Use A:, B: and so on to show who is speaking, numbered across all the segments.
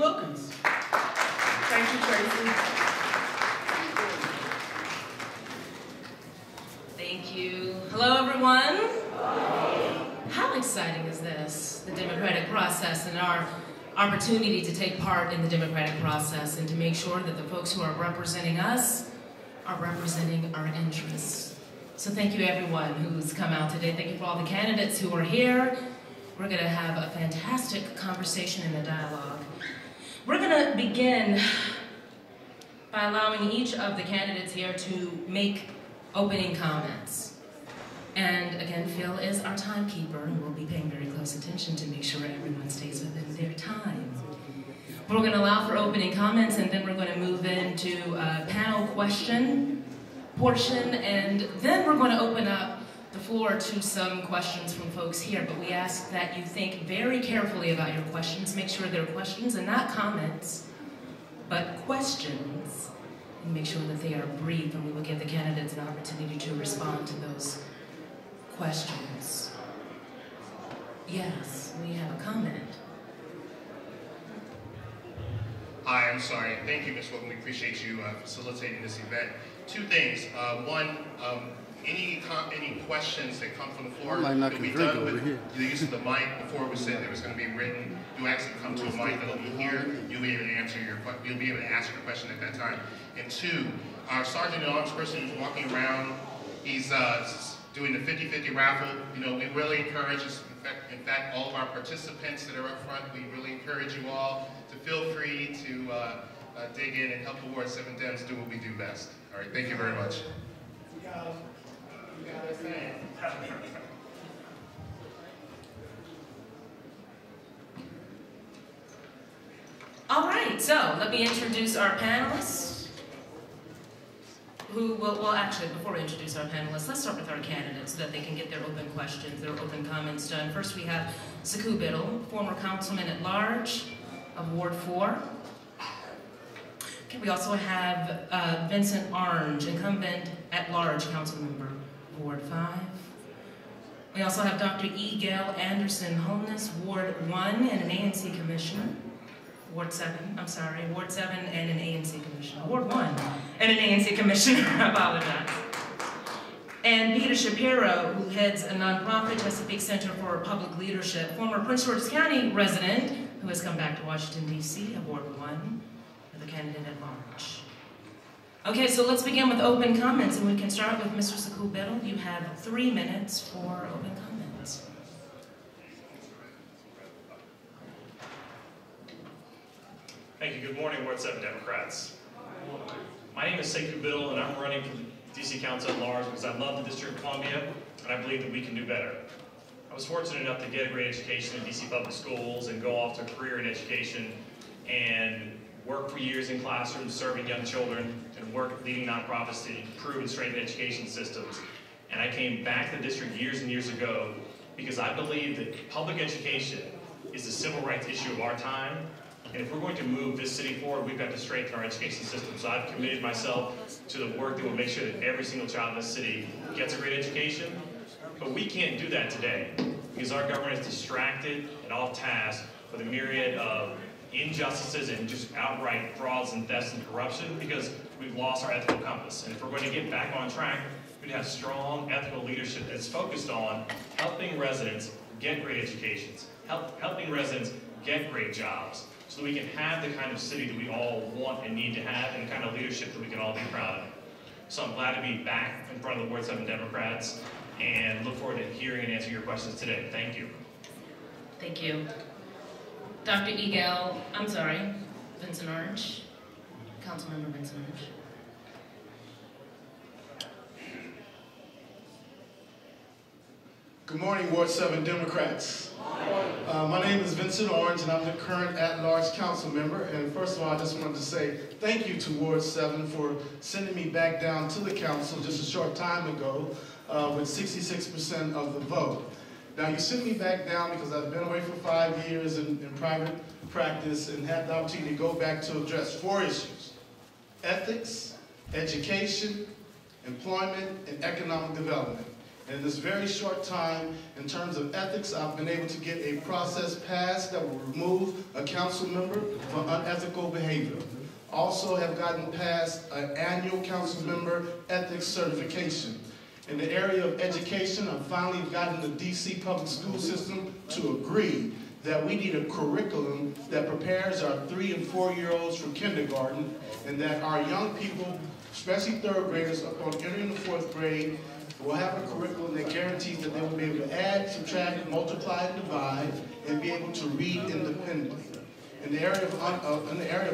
A: Wilkins.
B: Thank you, Tracy.
C: Thank you. Hello, everyone. How exciting is this, the democratic process, and our opportunity to take part in the democratic process and to make sure that the folks who are representing us are representing our interests. So thank you, everyone who's come out today. Thank you for all the candidates who are here. We're going to have a fantastic conversation and a dialogue. We're going to begin by allowing each of the candidates here to make opening comments. And again, Phil is our timekeeper, and we'll be paying very close attention to make sure everyone stays within their time. We're going to allow for opening comments, and then we're going to move into a panel question portion, and then we're going to open up the floor to some questions from folks here, but we ask that you think very carefully about your questions. Make sure they're questions and not comments, but questions, and make sure that they are brief, and we will give the candidates an opportunity to respond to those questions. Yes, we have a comment.
D: Hi, I'm sorry. Thank you, Ms. Wilson. We appreciate you facilitating this event. Two things. One, any questions that come from the floor that we done with the use of the mic. Before we said there was going to be written. You actually come to a mic that'll be here. You'll be able to answer you'll be able to ask your question at that time. And two, our sergeant at arms person who's walking around, he's doing the 50-50 raffle. You know, we really encourage us. In fact, all of our participants that are up front, we really encourage you all to feel free to dig in and help the Ward 7 Dems do what we do best. All right, thank you very much.
C: All right, so let me introduce our panelists. Who will, well actually, before we introduce our panelists, let's start with our candidates so that they can get their open questions, their open comments done. First we have Sahu Biddle, former councilman at large of Ward 4. Okay, we also have Vincent Orange, incumbent at large council member, Ward 5. We also have Dr. Gale Anderson, homeless, Ward 1 and an ANC commissioner. Ward 7, I'm sorry, Ward 7 and an ANC commissioner. Ward 1 and an ANC commissioner, I apologize. And Peter Shapiro, who heads a nonprofit Chesapeake Center for Public Leadership, former Prince George's County resident, who has come back to Washington, D.C., at Ward 1, with a candidate at large. Okay, so let's begin with open comments, and we can start with Mr. Sahu Biddle. You have 3 minutes for open comments.
E: Thank you. Good morning, Ward 7 Democrats. My name is Sahu Biddle, and I'm running for the D.C. Council at large because I love the District of Columbia, and I believe that we can do better. I was fortunate enough to get a great education in D.C. public schools and go off to a career in education and work for years in classrooms serving young children and work leading nonprofits to improve and strengthen education systems. And I came back to the district years and years ago because I believe that public education is the civil rights issue of our time. And if we're going to move this city forward, we've got to strengthen our education system. So I've committed myself to the work that will make sure that every single child in this city gets a great education. But we can't do that today because our government is distracted and off task with a myriad of injustices and just outright frauds and thefts and corruption because we've lost our ethical compass. And if we're going to get back on track, we need to have strong ethical leadership that's focused on helping residents get great educations, helping residents get great jobs, so that we can have the kind of city that we all want and need to have and the kind of leadership that we can all be proud of. So I'm glad to be back in front of the Ward 7 Democrats and look forward to hearing and answering your questions today. Thank you.
C: Thank you. Dr. Vincent Orange, Councilmember Vincent Orange.
F: Good morning, Ward 7 Democrats. My name is Vincent Orange, and I'm the current at-large council member. And first of all, I just wanted to say thank you to Ward 7 for sending me back down to the council just a short time ago with 66% of the vote. Now, you sent me back down because I've been away for 5 years in private practice and had the opportunity to go back to address 4 issues: ethics, education, employment, and economic development. And in this very short time, in terms of ethics, I've been able to get a process passed that will remove a council member for unethical behavior. Also have gotten past an annual council member ethics certification. In the area of education, I've finally gotten the DC public school system to agree that we need a curriculum that prepares our 3- and 4-year-olds for kindergarten, and that our young people, especially third graders, upon entering the 4th grade, will have a curriculum that guarantees that they will be able to add, subtract, multiply, and divide, and be able to read independently. In the area of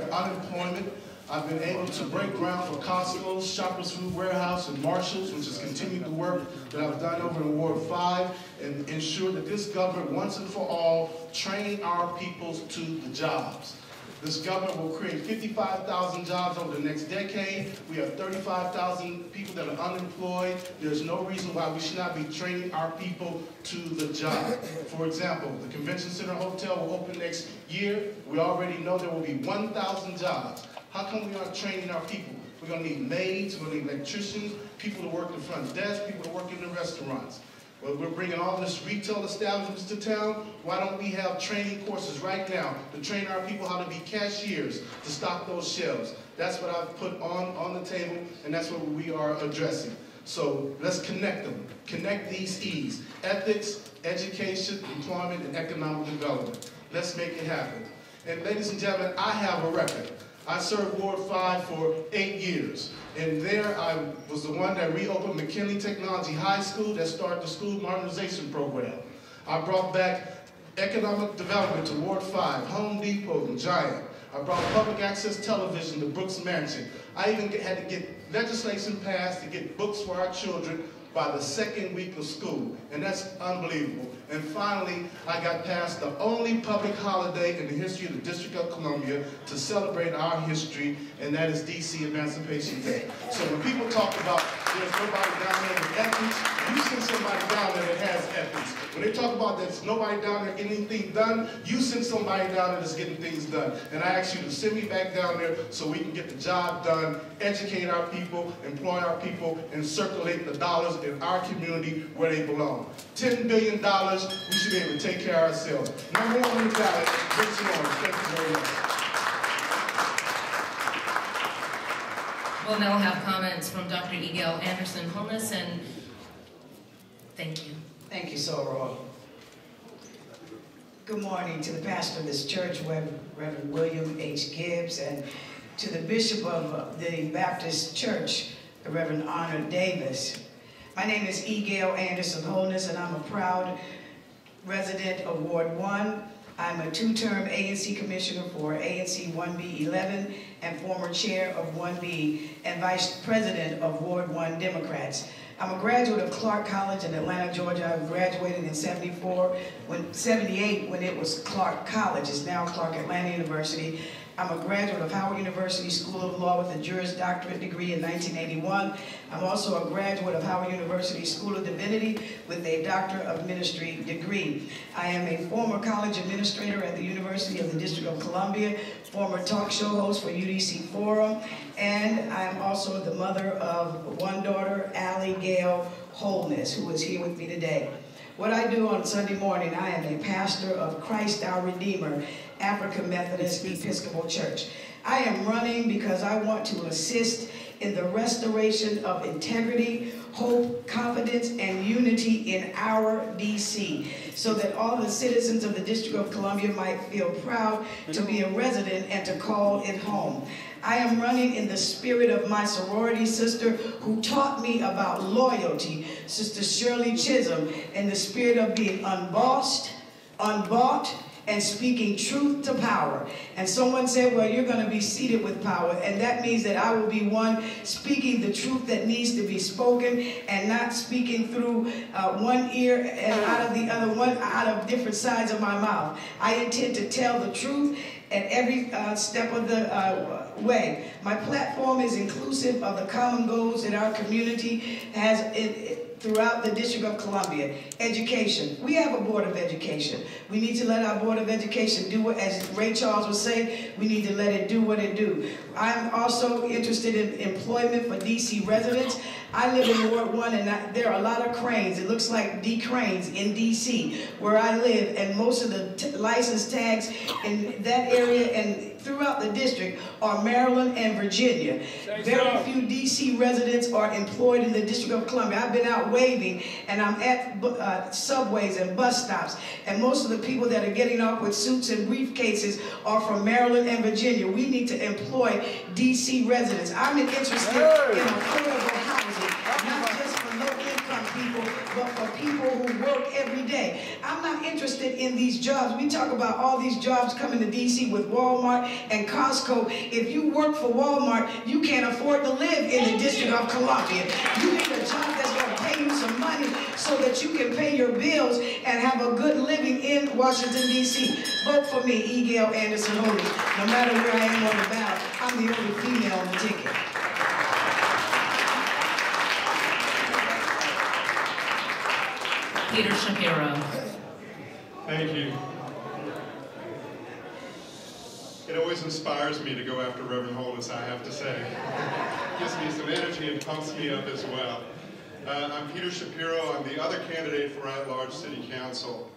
F: unemployment, I've been able to break ground for Costco's, Shoppers Food Warehouse, and Marshall's, which has continued the work that I've done over in Ward 5, and ensure that this government, once and for all, train our people to the jobs. This government will create 55,000 jobs over the next decade. We have 35,000 people that are unemployed. There's no reason why we should not be training our people to the job. For example, the Convention Center Hotel will open next year. We already know there will be 1,000 jobs. How come we aren't training our people? We're going to need maids, we're going to need electricians, people to work the front desk, people to work in the restaurants. Well, we're bringing all this retail establishments to town. Why don't we have training courses right now to train our people how to be cashiers, to stock those shelves? That's what I've put on the table, and that's what we are addressing. So let's connect them. Connect these E's: ethics, education, employment, and economic development. Let's make it happen. And ladies and gentlemen, I have a record. I served Ward 5 for 8 years. And there I was the one that reopened McKinley Technology High School that started the school modernization program. I brought back economic development to Ward 5, Home Depot and Giant. I brought public access television to Brooks Mansion. I even had to get legislation passed to get books for our children by the 2nd week of school, and that's unbelievable. And finally, I got past the only public holiday in the history of the District of Columbia to celebrate our history, and that is DC Emancipation Day. So when people talk about there's nobody down there with ethics, you send somebody down there that has ethics. When they talk about there's nobody down there getting anything done, you send somebody down there that's getting things done. And I ask you to send me back down there so we can get the job done, educate our people, employ our people, and circulate the dollars in our community where they belong. $10 billion, we should be able to take care of ourselves. Number 1 on the ballot, Vincent Orange. Thank you very much.
C: We'll now have comments from Dr. Gale Anderson, Holness, and thank you.
A: Thank you, Sorrel. Good morning to the pastor of this church, Reverend William H. Gibbs, and to the bishop of the Baptist Church, the Reverend Arnold Davis. My name is Gale Anderson Holness, and I'm a proud resident of Ward 1. I'm a 2-term ANC commissioner for ANC 1B11 and former chair of 1B and vice president of Ward 1 Democrats. I'm a graduate of Clark College in Atlanta, Georgia. I graduated in 78 when it was Clark College. It's now Clark Atlanta University. I'm a graduate of Howard University School of Law with a Juris Doctorate degree in 1981. I'm also a graduate of Howard University School of Divinity with a Doctor of Ministry degree. I am a former college administrator at the University of the District of Columbia, former talk show host for UDC Forum, and I'm also the mother of one daughter, Allie Gale Holness, who is here with me today. What I do on Sunday morning, I am a pastor of Christ Our Redeemer, African Methodist Episcopal Church. I am running because I want to assist in the restoration of integrity, hope, confidence, and unity in our DC, so that all the citizens of the District of Columbia might feel proud to be a resident and to call it home. I am running in the spirit of my sorority sister who taught me about loyalty, Sister Shirley Chisholm, in the spirit of being unbossed, unbought, and speaking truth to power. And someone said, well, you're going to be seated with power. And that means that I will be one speaking the truth that needs to be spoken and not speaking through one ear and out of the other, one out of different sides of my mouth. I intend to tell the truth at every step of the way. My platform is inclusive of the common goals that our community has throughout the District of Columbia. Education. We have a Board of Education. We need to let our Board of Education do what, as Ray Charles would say, we need to let it do what it do. I'm also interested in employment for DC residents. I live in Ward 1 and there are a lot of cranes. It looks like D cranes in DC where I live, and most of the license tags in that area and throughout the district are Maryland and Virginia. Very few DC residents are employed in the District of Columbia. I've been out waving and I'm at subways and bus stops, and most of the people that are getting off with suits and briefcases are from Maryland and Virginia. We need to employ DC residents. I'm interested in affordable housing, not just for low-income people, but for people who work every day. I'm not interested in these jobs. We talk about all these jobs coming to DC with Walmart and Costco. If you work for Walmart, you can't afford to live in the District of Columbia. You need a job that's going to pay you some money so that you can pay your bills and have a good living in Washington, D.C. Vote for me, E. Gale Anderson Holy. No matter where I am on the ballot, I'm the only female on the ticket.
C: Peter Shapiro.
G: Thank you. It always inspires me to go after Reverend Holness, I have to say. It gives me some energy and pumps me up as well. I'm Peter Shapiro. I'm the other candidate for at-large city council.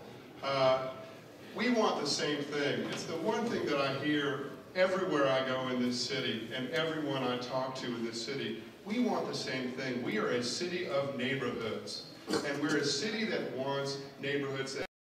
G: We want the same thing. It's the one thing that I hear everywhere I go in this city and everyone I talk to in this city. We want the same thing. We are a city of neighborhoods. And we're a city that wants neighborhoods that